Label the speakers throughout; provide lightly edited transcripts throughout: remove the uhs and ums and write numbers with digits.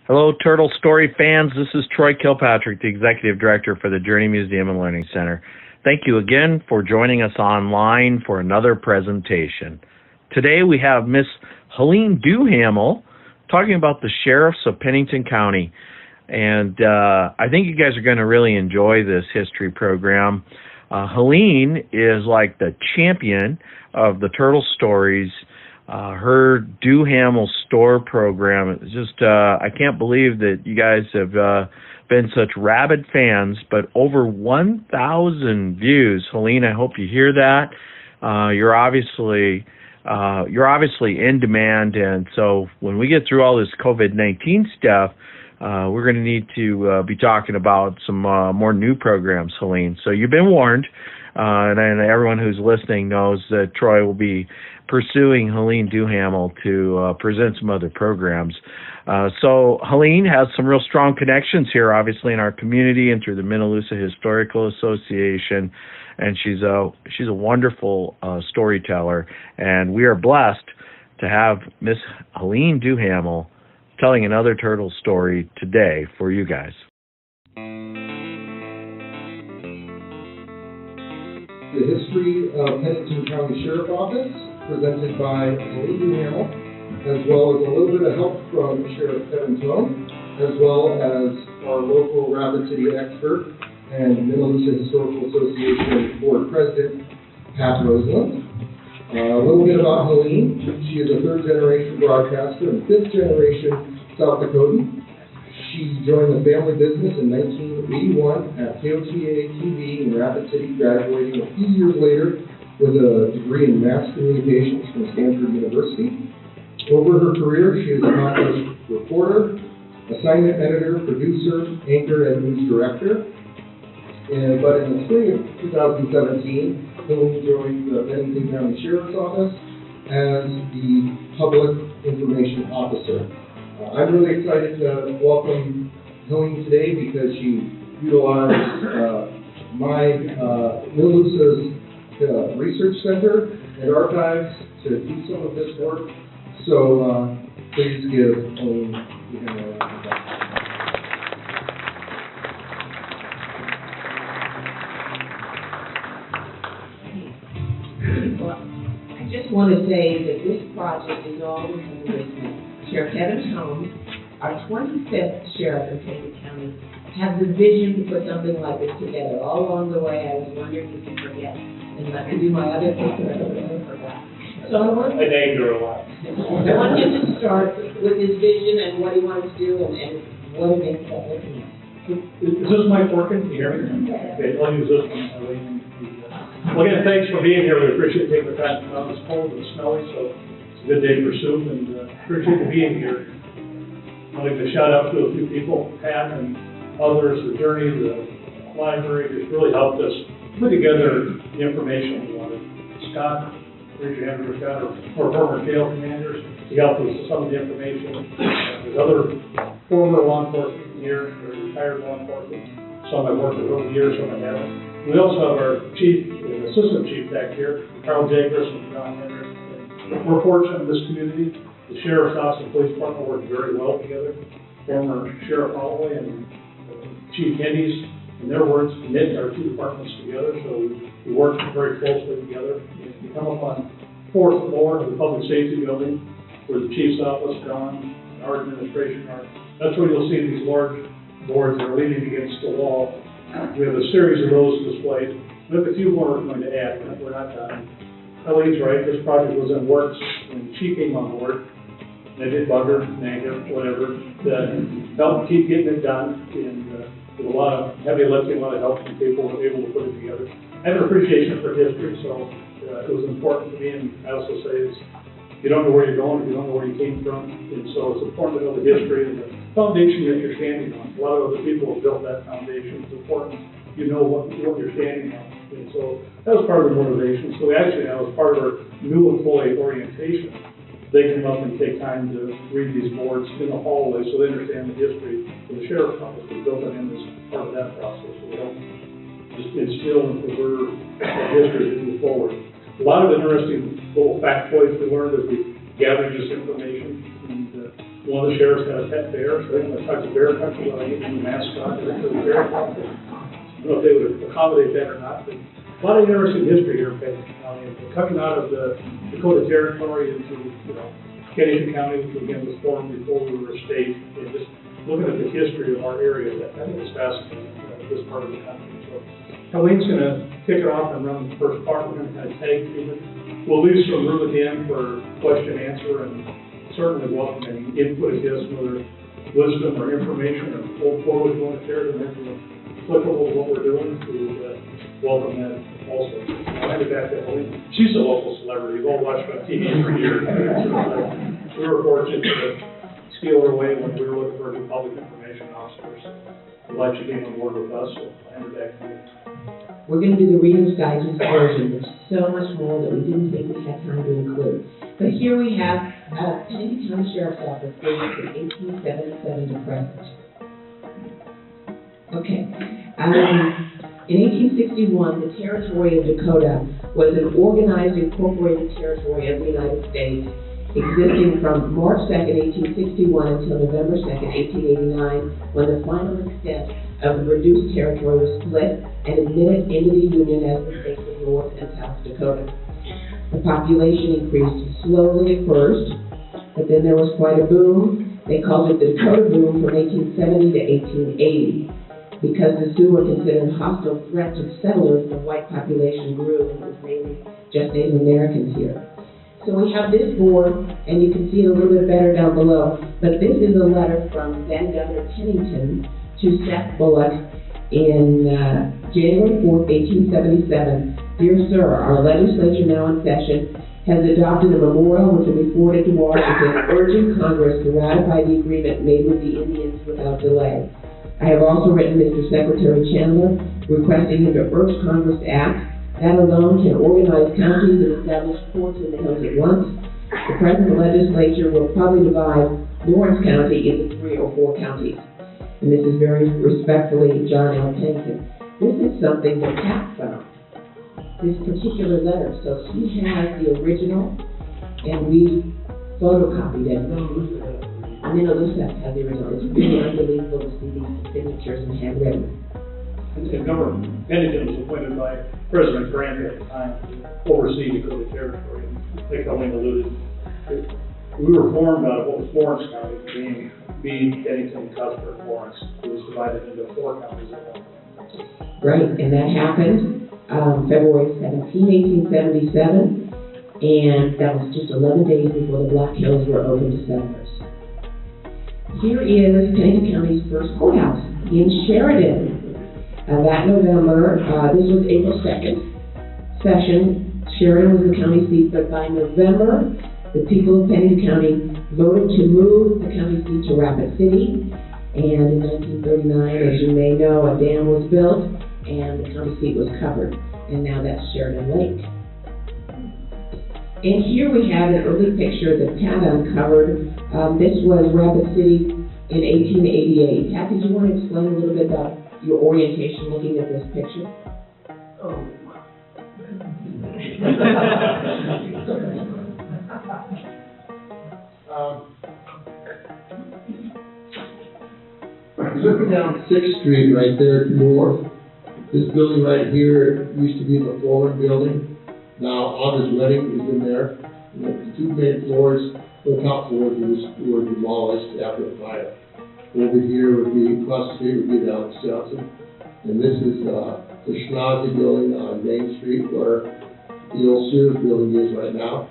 Speaker 1: Hello, Turtle Story fans. This is Troy Kilpatrick, the Executive Director for the Journey Museum and Learning Center. Thank you again for joining us online for another presentation. Today we have Miss Helene Duhamel talking about the sheriffs of Pennington County. And I think you guys are going to really enjoy this history program. Helene is like the champion of the Turtle Stories. Her Duhamel store program is just, I can't believe that you guys have been such rabid fans, but over 1,000 views. Helene, I hope you hear that. You're obviously in demand, and so when we get through all this COVID-19 stuff, we're going to need to be talking about some more new programs, Helene. So you've been warned, and everyone who's listening knows that Troy will be pursuing Helene Duhamel to present some other programs. So Helene has some real strong connections here, obviously, in our community and through the Minnilusa Historical Association, and she's a wonderful storyteller, and we are blessed to have Miss Helene Duhamel telling another turtle story today for you guys.
Speaker 2: The history of Pennington County Sheriff Office, presented by Helene Duhamel, as well as a little bit of help from Sheriff Thom, as well as our local Rapid City expert and Minnilusa Historical Association Board President, Pat Roseland. A little bit about Helene. She is a third-generation broadcaster and fifth-generation South Dakotan. She joined the family business in 1981 at KOTA TV in Rapid City, graduating a few years later with a degree in mass communications from Stanford University. Over her career, she is an accomplished reporter, assignment editor, producer, anchor, and news director. But in the spring of 2017, Helene joined the Pennington County Sheriff's Office as the Public Information Officer. I'm really excited to welcome Helene today because she utilized my Minnilusa's Research Center and archives to do some of this work. So please give Helene a round of applause.
Speaker 3: I just want to say that this project is all because of Sheriff Thom, our 25th sheriff in Pennington County, had the vision to put something like this together. All along the way, I was wondering if you'd forget and let me do my other things that I never forgot. So I want him to start with his vision and what he wanted to do and what he makes up looking at.
Speaker 4: Is this mic working? Can you hear me? Okay, I'll use this one. Well, again, thanks for being here. We appreciate taking the time to come out. It's cold and snowy, so it's a good day for soup, and appreciate you being here. I'd like to shout out to a few people, Pat and others, the Journey, the library, just really helped us put together the information we wanted. Scott, raise your hand for Scott, or former jail commanders, he helped us with some of the information. There's other former law enforcement here, or retired law enforcement. Some I've worked with over the years, some I haven't. We also have our chief and assistant chief back here, Carl Jagris and John Hendrick. We're fortunate in this community. The Sheriff's Office and Police Department work very well together. Former Sheriff Holloway and Chief Hennies, in their words, knit our two departments together, so we work very closely together. If you come up on 4th floor of the Public Safety Building, where the Chief's office, John, and our administration are, that's where you'll see these large boards that are leaning against the wall. We have a series of those displayed. We have a few more we're going to add, but we're not done. Helene's right, this project was in works when she came on board. They did bug her, nag her, whatever, that helped keep getting it done, and with a lot of heavy lifting, a lot of help from people who were able to put it together. I have an appreciation for history, so it was important to me, and I also say it's, you don't know where you're going, you don't know where you came from, and so it's important to know the history and the foundation that you're standing on. A lot of other people have built that foundation. It's important you know what you're standing on. And so that was part of the motivation. So we actually now, as part of our new employee orientation, they come up and take time to read these boards in the hallway so they understand the history of the Sheriff's Office. We built it in as part of that process. So we help just instill and preserve that history as we move forward. A lot of interesting little factoids we learned as we gathered this information. And One of the sheriffs had a pet bear, so they went to the bear country while they the mascot for the bear country. I don't know if they would accommodate that or not, but a lot of interesting history here in Pennington County. And coming out of the Dakota Territory into, Pennington County, which again was formed before we were a state, and just looking at the history of our area, I think it's fascinating, this part of the country. So Helene's going to kick it off and run the first part. We're going to kind of tag team it. We'll leave some room at the end for question, answer, and certainly welcome any input, whether wisdom or information or old forward you want to share to make it applicable to what we're doing. We would welcome that also. I'll hand it back to Helene. She's a local celebrity. We've all watched her on TV for years. We were fortunate to steal her away when we were looking for a new public information officer. So we're glad she came on board with us. So I'll hand it back to you.
Speaker 3: We're going to do the Reader's Digest version. There's so much more that we didn't think we had time to include. But here we have Pennington County Sheriff's Office dated from 1877 to present. Okay. In 1861, the territory of Dakota was an organized, incorporated territory of the United States, existing from March 2nd, 1861 until November 2nd, 1889, when the final extent of the reduced territory was split and admitted into the Union as the states of North and South Dakota. The population increased slowly at first, but then there was quite a boom. They called it the Dakota boom from 1870 to 1880. Because the Sioux were considered a hostile threat to settlers, the white population grew, and it was mainly just Native Americans here. So we have this board, and you can see it a little bit better down below, but this is a letter from then Governor Pennington to Seth Bullock in January 4th, 1877. Dear Sir, our legislature now in session has adopted a memorial which will be forwarded to Washington urging Congress to ratify the agreement made with the Indians without delay. I have also written Mr. Secretary Chandler requesting him to urge Congress to act. That alone can organize counties and establish courts in the hills at once. The present legislature will probably divide Lawrence County into 3 or 4 counties. And this is very respectfully John L. Pennington. This is something that Pat found, this particular letter. So he has the original, and we photocopied it. Minnilusa has the original. It's really unbelievable to see these signatures and handwritten.
Speaker 4: And Governor Pennington was appointed by President Grant at the time to oversee Dakota Territory. And like Helene alluded, we were formed out of what was Florence County, being Meade, Pennington, Cuthbert, Florence. It was divided into 4 counties at one point.
Speaker 3: Right, and that happened February 17, 1877, and that was just 11 days before the Black Hills were open to settlers. Here is Pennington County's first courthouse in Sheridan. That November, this was April 2nd session. Sheridan was the county seat, but by November, the people of Pennington County voted to move the county seat to Rapid City. And in 1939, as you may know, a dam was built and the county seat was covered. And now that's Sheridan Lake. And here we have an early picture that Pat uncovered. This was Rapid City in 1888. Pat, did you want to explain a little bit about your orientation looking at this picture?
Speaker 5: Oh.
Speaker 2: Looking down 6th Street right there north, this building right here used to be the Foreman building. Now, August Wedding is in there. And the 2 main floors, the top floors were demolished after the fire. Over here would be, across the street would be down Johnson. And this is the Schnazi building on Main Street where the old Sears building is right now.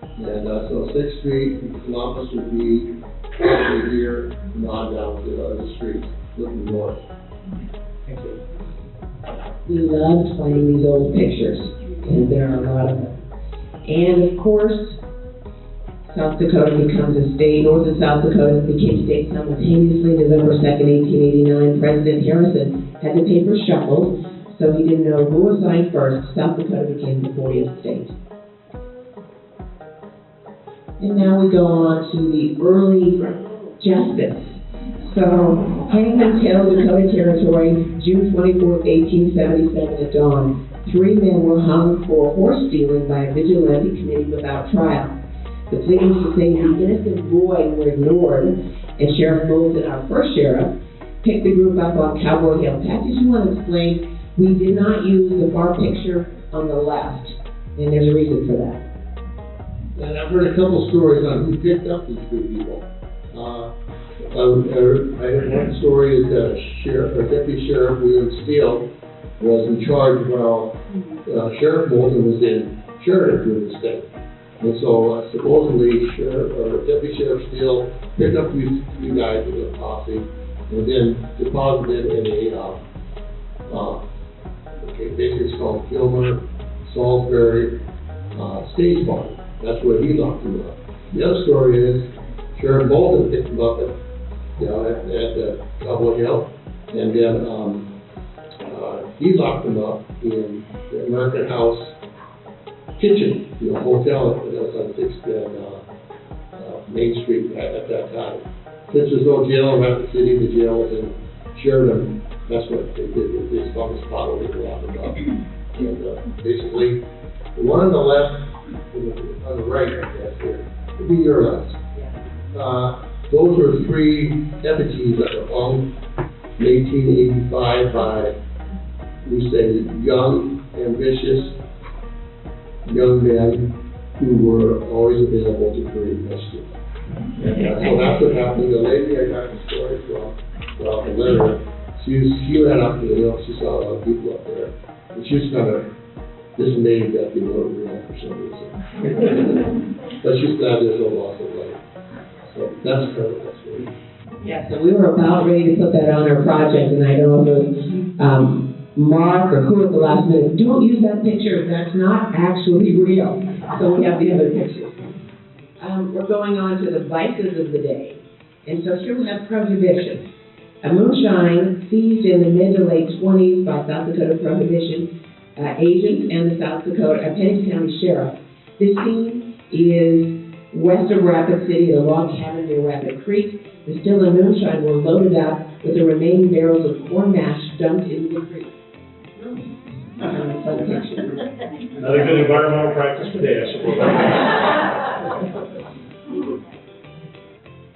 Speaker 2: And so 6th Street and Columbus would be over here and on down to the street, looking north.
Speaker 4: Thank you.
Speaker 3: We loved finding these old pictures, and there are a lot of them. And of course, South Dakota becomes a state. North and South Dakota became states simultaneously. November 2nd, 1889, President Harrison had the papers shuffled, so he didn't know who was signed first. South Dakota became the 40th state. And now we go on to the early justice. So, Pennington Hill, Dakota Territory, June 24th, 1877 at dawn. 3 men were hung for horse stealing by a vigilante committee without trial. The plea was to say the innocent boy were ignored, and Sheriff Moulton, our first sheriff, picked the group up on Cowboy Hill. Pat, did you want to explain? We did not use the far picture on the left, and there's a reason for that.
Speaker 2: And I've heard a couple stories on who picked up these three people. I heard one story is that Deputy Sheriff William Steele was in charge while Sheriff Moulton was in Sheridan doing this thing. And so supposedly Deputy Sheriff Steele picked up these three guys with a posse and then deposited in a basically it's called Gilmer Salisbury stage barn. That's where he locked them up. The other story is Sheriff Moulton picked them up at Cowboy Hill, and then he locked them up in the American House kitchen, hotel that was on 6th and Main Street at that time. Since there's no jail in Rapid City, the jail was in Sheridan. That's what they did. They found a spot where they could lock them up. And basically, the one on the left, on the right, I guess, here, would be your left. Those were three effigies that were found in 1885 by, we say, young, ambitious young men who were always available to create mischief. And so that's what happened. The lady I got the story from, the letter, she ran up to the hill, she saw a lot of people up there, and she was kind of dismayed that they weren't real for some reason. But she's glad there's no loss of life. So that's kind of that story.
Speaker 3: Yeah, so we were about ready to put that on our project, and I don't know if it was Mark or who at the last minute, don't use that picture, that's not actually real. So we have the other pictures. We're going on to the vices of the day. And so here we have prohibition. A moonshine seized in the mid to late 20s by South Dakota Prohibition agents and the Pennington County Sheriff. This scene is west of Rapid City at a log cabin near Rapid Creek. The still and moonshine were loaded up with the remaining barrels of corn mash dumped into the creek.
Speaker 4: Another good environmental practice today, I suppose.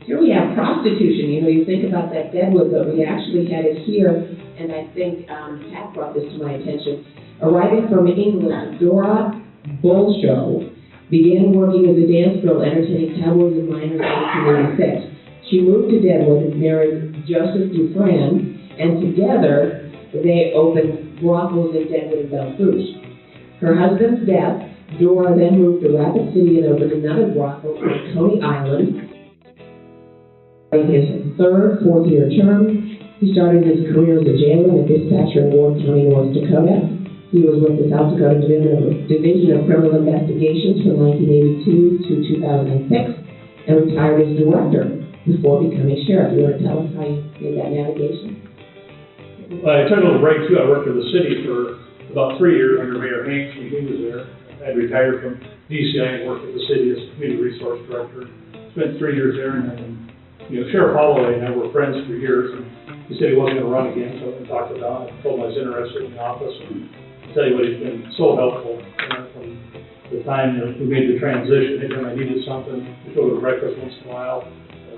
Speaker 3: Here we have prostitution. You think about that Deadwood, but we actually had it here, and I think Pat brought this to my attention. Arriving from England, Dora Bolshow began working as a dance girl entertaining cowboys and miners in 1886. She moved to Deadwood, married Joseph Dufresne, and together they opened brothels in Deadwood and Belfouche. Her husband's death, Dora then moved to Rapid City and opened another brothel on Coney Island. In his fourth-year term, he started his career as a jailer and a dispatcher in Ward County, North Dakota. He was with the South Dakota Division of Criminal Investigations from 1982 to 2006 and retired as director before becoming sheriff. You want to tell us how you made that navigation?
Speaker 4: I took a little break too. I worked for the city for about 3 years under Mayor Hanks when he was there. I retired from DCI and worked at the city as community resource director. Spent 3 years there, and then, Sheriff Holloway and I were friends for years. And he said he wasn't going to run again, so I talked about it. I told him I was interested in the office, and I'll tell you what, he's been so helpful from the time we made the transition. Anytime I needed something, we go to breakfast once in a while.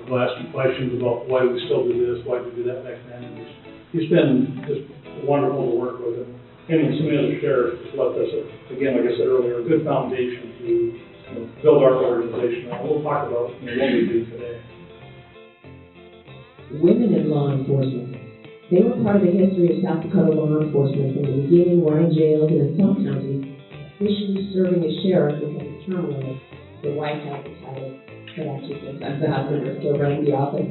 Speaker 4: We'll ask him questions about why do we still do this, why do we do that back then. And he's been just wonderful to work with. And him and some of the other sheriffs just left us, again, like I said earlier, a good foundation to build our organization. And we'll talk about what we do today.
Speaker 3: Women in law enforcement. They were part of the history of South Dakota law enforcement from the beginning, running jails, and in some counties, officially serving as sheriff because the term limit, the White House title, but actually sometimes the husband was still running the office.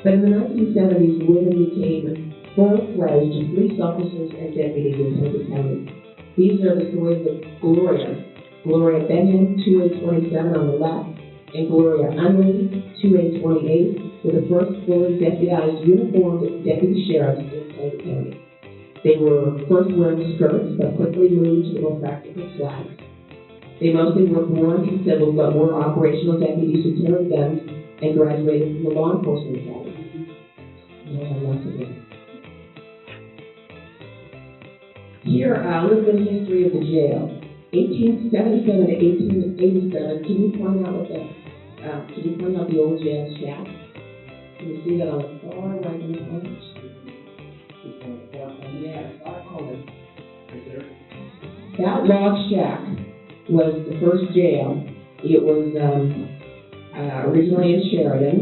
Speaker 3: But in the 1970s, women became full-fledged police officers and deputies in Pennington County. These are the stories of Gloria Benyon, 2827 on the left, and Gloria Unley, 2828, were the first fully deputized uniformed deputy sheriffs in Pennington County. They were first wearing skirts, but quickly moved to the more practical slacks. They mostly worked warrants and civil, but were operational deputies who carried guns and graduated from the law enforcement academy. And I have lots of them. Here, a little bit of history of the jail. 1877 to 1887. Can you point out what the Can you point out the old jail shack? Can you see that on the far right hand corner? Yeah, far corner.
Speaker 4: Right there.
Speaker 3: That log shack was the first jail. It was originally in Sheridan,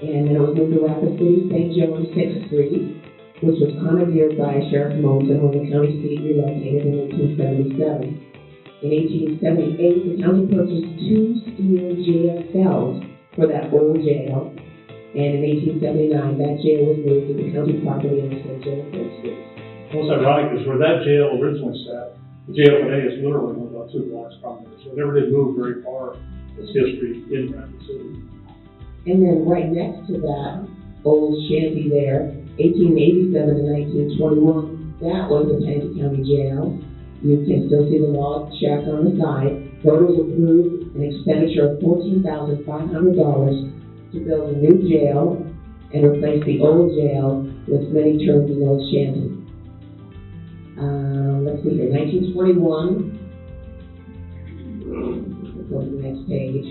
Speaker 3: and then it was moved to Rapid City, St. Joe on 6th Street, which was commandeered by Sheriff Moulton when the county seat relocated in 1877. In 1878, the county purchased 2 steel jail cells for that old jail, and in 1879, that jail was moved to the county property on St. Joe and 5th Street.
Speaker 4: What's ironic is where that jail originally sat, the jail today is literally only about 2 blocks from there, so it never did move very far. Its history in Rapid City.
Speaker 3: And then right next to that old shanty there, 1887 to 1921, that was the Pennington County Jail. You can still see the log shack on the side. Voters approved an expenditure of $14,500 to build a new jail and replace the old jail with many terms in the old shanty. Let's see here, 1921. Let's go to the next page.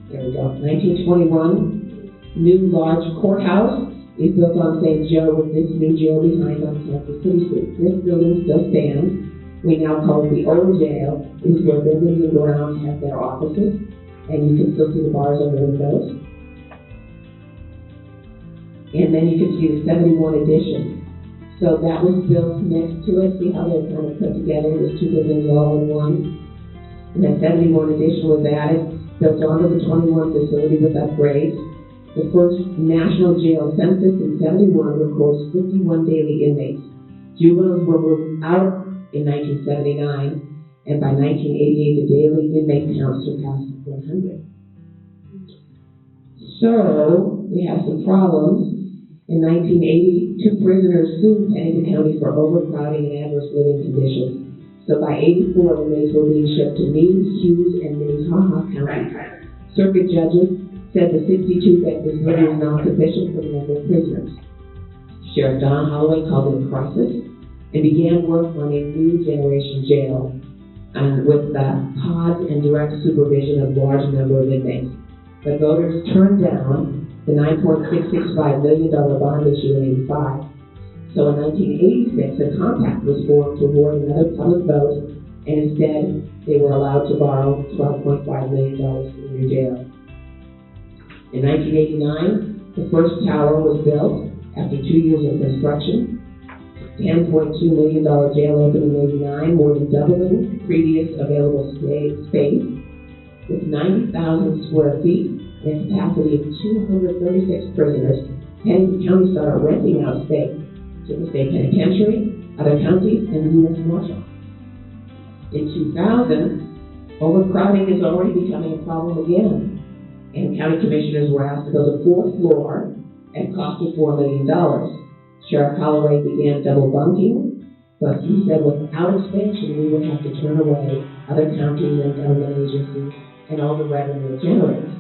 Speaker 3: There we go. 1921, new large courthouse is built on St. Joe with this new jail behind on Kansas City Street. This building still stands. We now call it the old jail. It is where buildings and grounds have their offices, and you can still see the bars on the windows. And then you can see the 71 addition. So that was built next to it. See how they're kind of put together? There's 2 buildings all in one. And that 71 addition was added, built onto the 21 facility with upgrades. The first national jail census in 71 records 51 daily inmates. Juveniles were moved out in 1979, and by 1988 the daily inmate count surpassed 100. So we have some problems. In 1980, 2 prisoners sued Pennington County for overcrowding and adverse living conditions. So by 84, inmates were being shipped to Meade, Hughes, and Minnilusa counties. Circuit judges said the 62-bed facility was not sufficient for the number of prisoners. Sheriff Don Holloway called it a crisis and began work on a new generation jail with pods and direct supervision of large number of inmates. But voters turned down the $9.665 million bond issue in 85. So in 1986, a compact was formed to avoid another public vote, and instead they were allowed to borrow $12.5 million for the new jail. In 1989, the first tower was built after 2 years of construction. $10.2 million jail opened in 89, more than doubling previous available space, with 90,000 square feet and a capacity of 236 prisoners. Pennington County started renting out space to the state penitentiary, other counties, and the U.S. Marshal. In 2000, overcrowding is already becoming a problem again, and county commissioners were asked to build a 4th floor at a cost of $4 million. Sheriff Holloway began double bunking, but he said without expansion, we would have to turn away other counties and government agencies and all the revenue it generates.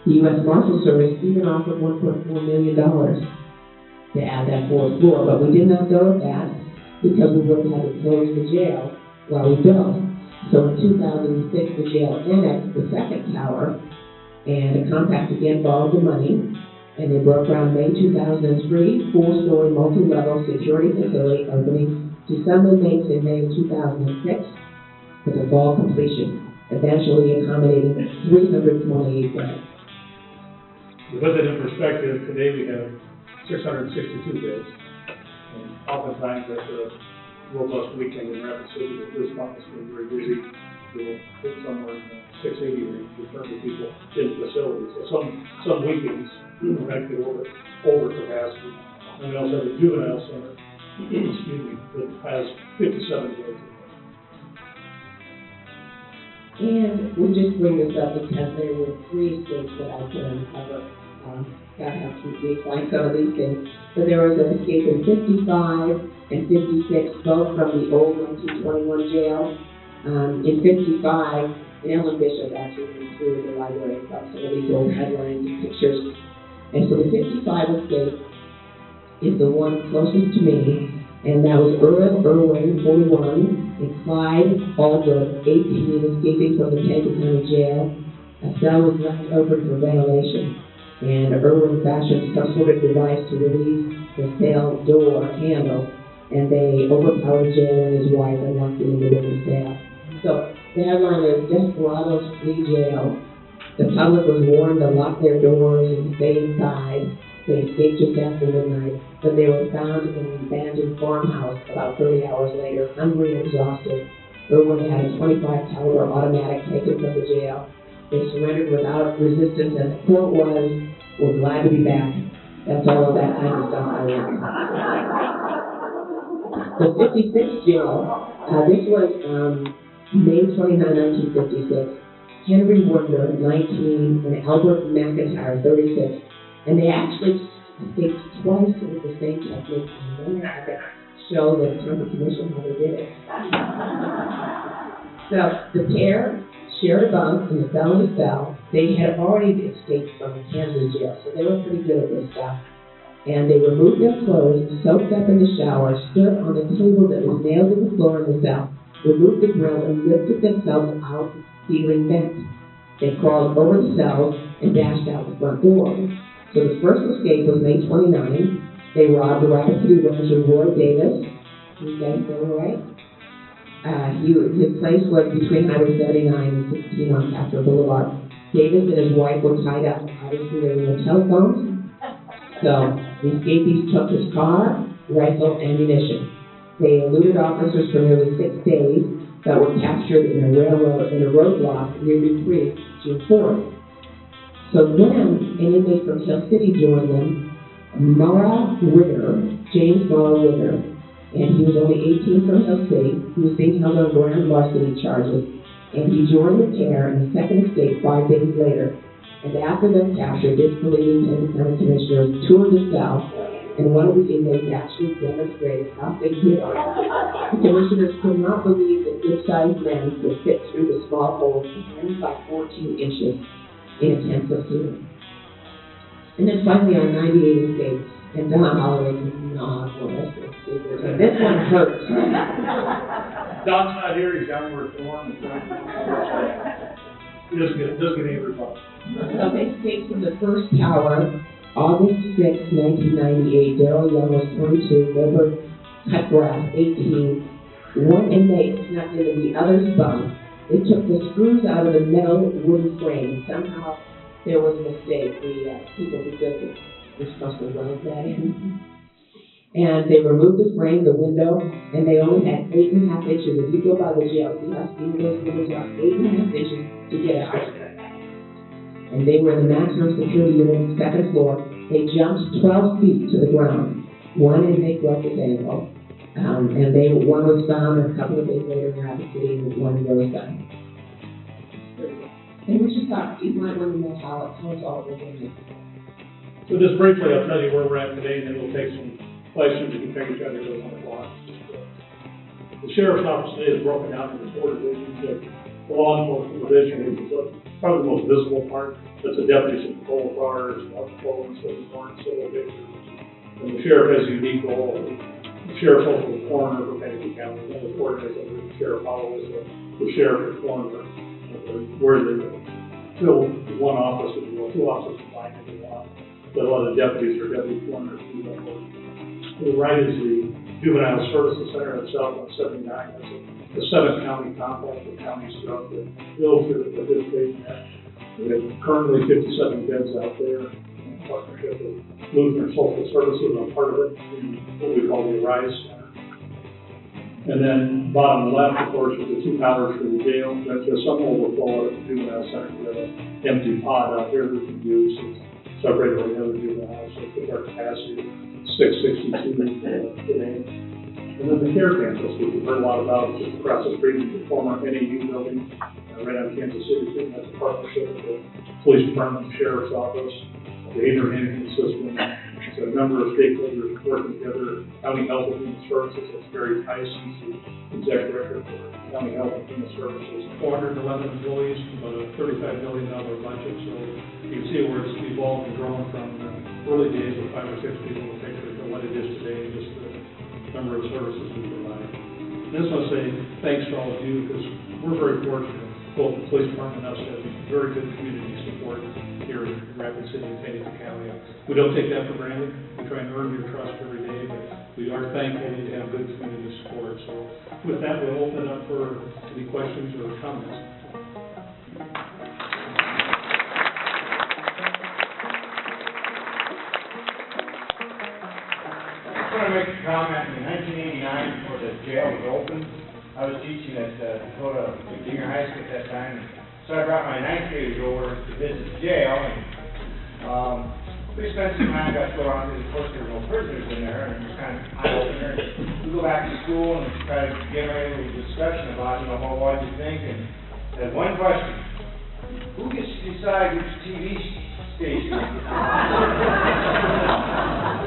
Speaker 3: The U.S. Marshal Service even offered $1.4 million to add that 4th floor, but we did not go with that because we would have had to close the jail while we built. So in 2006, the jail annexed the 2nd tower, and a compact again borrowed the money, and they broke ground May 2003, 4-story multi-level security facility opening to some inmates in May of 2006 with a fall completion, eventually accommodating 328 beds.
Speaker 4: To put that in perspective, today we have 662 beds. And oftentimes that's a robust weekend in Rapid City, but this month has been very busy. We'll hit somewhere in the 680 range in terms of people in the facility. So some weekends we're actually over capacity. And we also have a juvenile center, excuse me, that has 57 beds.
Speaker 3: And we'll just bring this up because there were 3 states that I could uncover. God have to find some of these things. But there was an escape in 55 and 56, both from the old 1921 jail. In 55, Ellen Bishop actually went through the library and got some of these old headlines and pictures. And so the 55 escape is the one closest to me, and that was Earl Irwin, 41, and Clyde Aldred, 18, escaping from the Pennington County Jail. A cell was left open for ventilation, and Irwin fashioned some sort of device to release the cell door handle, and they overpowered Jail and his wife and locked them into the cell. So the headline is Desperados Flee Jail. The public was warned to lock their doors and stay inside. They escaped just after midnight, but they were found in an abandoned farmhouse about 30 hours later, hungry and exhausted. Irwin had a .25 caliber automatic taken from the jail. They surrendered without resistance, and the quote was, "We're glad to be back." That's all of that kind of stuff I learned. The 56th jail, this was May 29, 1956. Henry Wonder, 19, and Albert McIntyre, 36. And they actually escaped twice with the same technique. And then I could show the County Commission how they did it. So the pair shared a bunk in the felony cell. They had already escaped from the Kansas jail, so they were pretty good at this stuff. And they removed their clothes, soaked up in the shower, stood on a table that was nailed to the floor in the cell, removed the grill, and lifted themselves out the ceiling vent. They crawled over the cells and dashed out the front door. So the first escape was May 29. They robbed the Rapid City rancher Roy Davis. You guys know Roy? His place was between Highway 79 and 16 on Castro Boulevard. Davis and his wife were tied up. Obviously, there were no telephones. So the escapees took his car, rifle, and ammunition. They eluded officers for nearly 6 days, but were captured in a roadblock near New Creek, June 4th. So then an inmate from Hill City joined them, James Mara Witter, and he was only 18 from Hill City. He was being held on grand larceny charges, and he joined the pair in a second escape 5 days later. And after them captured, disbelieving Pennington County commissioners toured the cell, and one of the inmates actually demonstrated how big he was. The commissioners could not believe that good-sized men could fit through the small hole 10 by 14 inches in a 10-foot ceiling. And then finally, our 98 escapes, and Duhamel is not one of us. And this one hurts.
Speaker 4: Don's not here, he's down where Thom is. He doesn't get any response.
Speaker 3: So they escaped from the first tower, August 6, 1998. Darrell Young was 22, Wilbur Cutgrass, 18. One inmate snuck into the other's bunk. They took the screws out of the metal wooden frame. Somehow there was a mistake. The people who did it were supposed to weld that in. And they removed the frame, the window, and they only had 8.5 inches. If you go by the jail, see how skinny those windows are? 8.5 inches to get out. And they were in the maximum security unit, second floor. They jumped 12 feet to the ground. One inmate broke his ankle. And one was found a couple of days later in Rapid City, and one in Roseland. And what you thought? You might want to know how it's all working.
Speaker 4: So just briefly, I'll tell you where we're at today, and then we'll take some questions you can take each other to 1 o'clock. The sheriff's office today is broken down into 4 divisions. The law enforcement division, which is probably the most visible part. That's the deputies in patrol cars, patrol and civil warrants, civil victims. And the sheriff has a unique role. The sheriff's also the coroner for Pennington County, and the coordinator of the sheriff follows the sheriff and coroner, where they fill one office, if you will, 2 offices combined into one. But a lot of the deputies are deputy coroners do that work. To the right is the Juvenile Services Center itself on 79. That's the 7th county compact with counties throughout the village that participate in that. We have currently 57 beds out there in partnership with Lutheran Social Services on part of it, in what we call the Arise Center. And then bottom left, of course, is the 2 towers for the jail. That's just some overflow out of the juvenile center. We have an empty pod out here that we can use. It's separated from the other juveniles, so it's our capacity 662 today. And then the care campus, which we've heard a lot about, just across the street from the former NAU building, right out of Kansas City. That's a partnership with the police department, the sheriff's office, the aider management system. It's a number of stakeholders working together. County Health and Human Services, that's Barry Tyson, the executive director for County Health and Human Services. 411 employees, about a $35 million budget. So you can see where it's evolved and grown from the early days with 5 or 6 people to take it to what it is today, just the number of services we provide. And I just want to say thanks to all of you, because we're very fortunate. both the police department and us have very good community support here in Rapid City and Pennington County. We don't take that for granted. We try and earn your trust every day, but we are thankful that you have good community support. So with that, we'll open it up for any questions or comments.
Speaker 5: I just want to make a comment. In 1989, before the jail was open, I was teaching at Dakota Junior High School at that time. So I brought my ninth graders over to visit the jail, and we spent some time, got to go around, because of course there were no prisoners in there, and it was kind of eye-opener. We go back to school and try to generate a little discussion about, well, what do you think? And had one question: who gets to decide which TV station?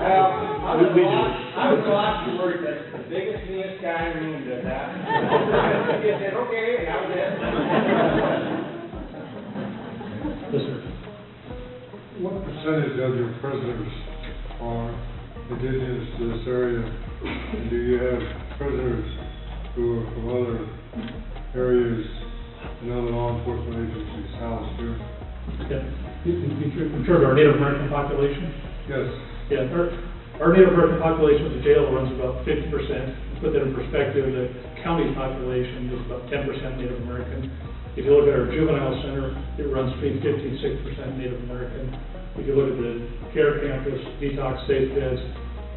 Speaker 5: I was afterwards, that's the biggest, meanest guy in the room does that. I said, okay, and that was it.
Speaker 4: Yes, sir.
Speaker 6: What percentage of your prisoners are indigenous to this area? And do you have prisoners who are from other areas and other law enforcement agencies housed here?
Speaker 4: Okay. In terms of our Native American population?
Speaker 6: Yes.
Speaker 4: Yeah, our Native American population at the jail runs about 50%. To put that in perspective, the county population is about 10% Native American. If you look at our juvenile center, it runs between 50 and 60% Native American. If you look at the care campus, detox safe beds,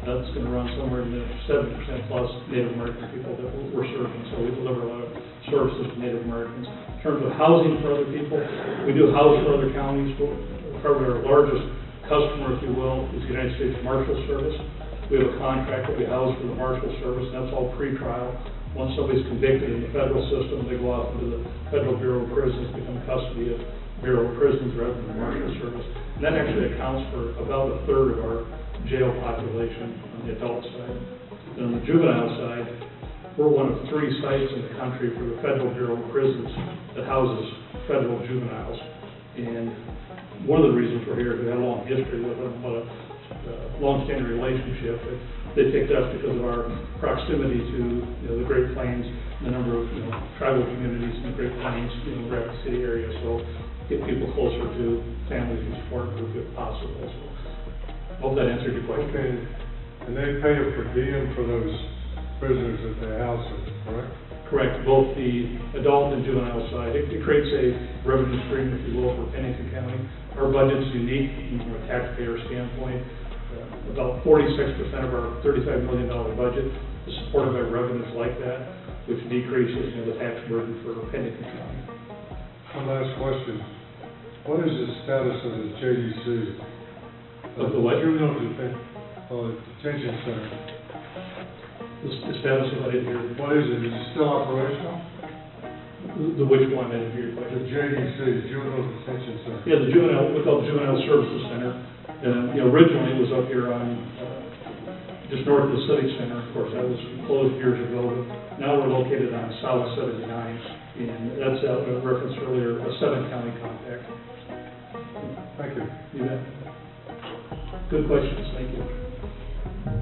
Speaker 4: that's going to run somewhere in the 70% plus Native American people that we're serving. So we deliver a lot of services to Native Americans. In terms of housing for other people, we do house for other counties. Probably our largest customer, if you will, is the United States Marshal Service. We have a contract that we house for the Marshal Service, and that's all pre-trial. Once somebody's convicted in the federal system, they go off into the Federal Bureau of Prisons, become custody of Bureau of Prisons rather than the Marshal Service. And that actually accounts for about a third of our jail population on the adult side. And on the juvenile side, we're one of 3 sites in the country for the Federal Bureau of Prisons that houses federal juveniles. And one of the reasons we're here is we had a long history with them, but a long-standing relationship. They picked us because of our proximity to the Great Plains, the number of tribal communities in the Great Plains, Rapid City area. So get people closer to families and support group if possible. So hope that answered your question.
Speaker 6: Okay, and they pay a per diem for those prisoners that they house in, correct?
Speaker 4: Correct, both the adult and juvenile side. It creates a revenue stream, if you will, for Pennington County. Our budget's unique from a taxpayer standpoint. About 46% of our $35 million budget is supported by revenues like that, which decreases the tax burden for Pennington County.
Speaker 6: One last question. What is the status of the JDC?
Speaker 4: Of the what?
Speaker 6: Juvenile Detention Center.
Speaker 4: The status of it here.
Speaker 6: What is it? Is it still operational?
Speaker 4: The which one? I didn't hear your question.
Speaker 6: The JDC, Juvenile Detention Center.
Speaker 4: Yeah, the juvenile, we call it Juvenile Services Center. Originally it was up here on just north of the Civic Center. Of course, that was closed years ago. But now we're located on South 79, and that's I referenced earlier, a 7-county compact.
Speaker 6: Thank you.
Speaker 4: You bet. Good questions. Thank you.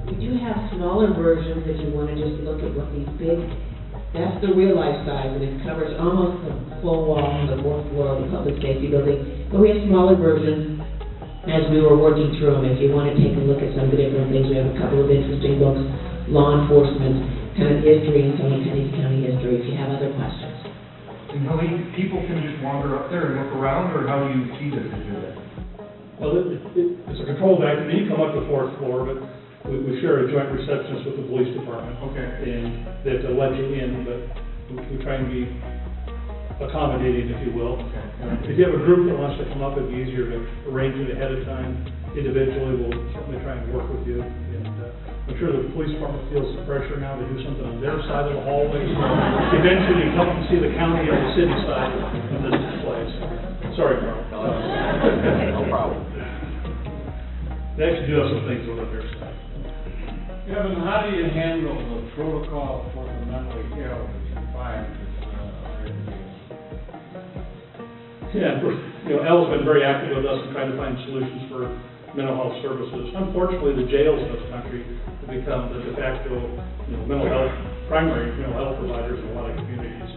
Speaker 3: We do have smaller versions if you want to just look at what these big, that's the real life size, and it covers almost the full wall on the 4th floor of the public safety building. But we have smaller versions as we were working through them. If you want to take a look at some of the different things, we have a couple of interesting books, law enforcement, kind of history, and some of Pennington County history, if you have other questions.
Speaker 7: And Helene, people can just wander up there and look around, or how do you see them to do that?
Speaker 4: Well, it's a controlled activity. You come up to the 4th floor, but we share a joint receptionist with the police department.
Speaker 7: Okay.
Speaker 4: And they have to let you in, but we try and be accommodating, if you will.
Speaker 7: Okay.
Speaker 4: If you have a group that wants to come up, it'd be easier to arrange it ahead of time. Individually, we'll certainly try and work with you. And I'm sure the police department feels the pressure now to do something on their side of the hallway. So eventually, come and see the county or the city side of this place. Sorry, Carl.
Speaker 1: No problem.
Speaker 4: They actually do have some things over their side.
Speaker 8: Kevin, how do you handle the protocol for the mentally ill that you find
Speaker 4: Yeah, of course, El's been very active with us in trying to find solutions for mental health services. Unfortunately, the jails in this country have become the de facto, mental health, primary mental health providers in a lot of communities.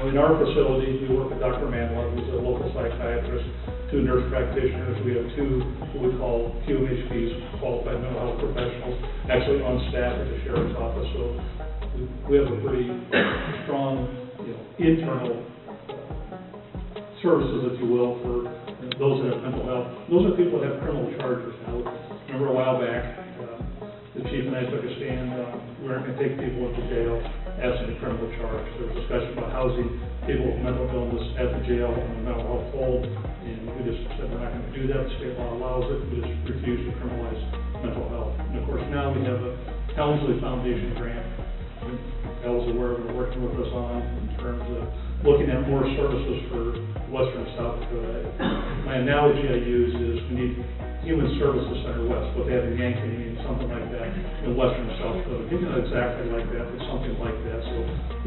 Speaker 4: In our facilities, we work with Dr. Minnilusa, who's a local psychiatrist, 2 nurse practitioners. We have 2 what we call QMHPs, qualified mental health professionals, actually on staff at the sheriff's office. So we have a pretty strong, internal services, if you will, for those that have mental health. Those are people that have criminal charges now. Remember a while back, the chief and I took a stand, we weren't going to take people into jail absent a criminal charge. There was discussion about housing people with mental illness at the jail on a mental health hold, and we just said we're not going to do that. The state law allows it. We just refuse to criminalize mental health. And of course, now we have a Helene Foundation grant. El's aware of it, working with us on in terms of looking at more services for Western South Dakota. My analogy I use is we need Human Services Center West, what they have in Yankee, something like that, in Western South Dakota. Maybe not exactly like that, but something like that. So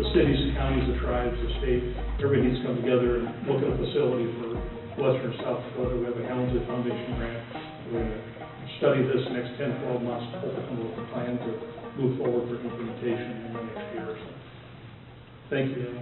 Speaker 4: the cities, the counties, the tribes, the state, everybody needs to come together and look at a facility for Western South Dakota. We have a Helene Foundation grant. We're going to study this next 10, 12 months, hopefully come up with a plan to move forward for implementation in the next year or so. Thank you.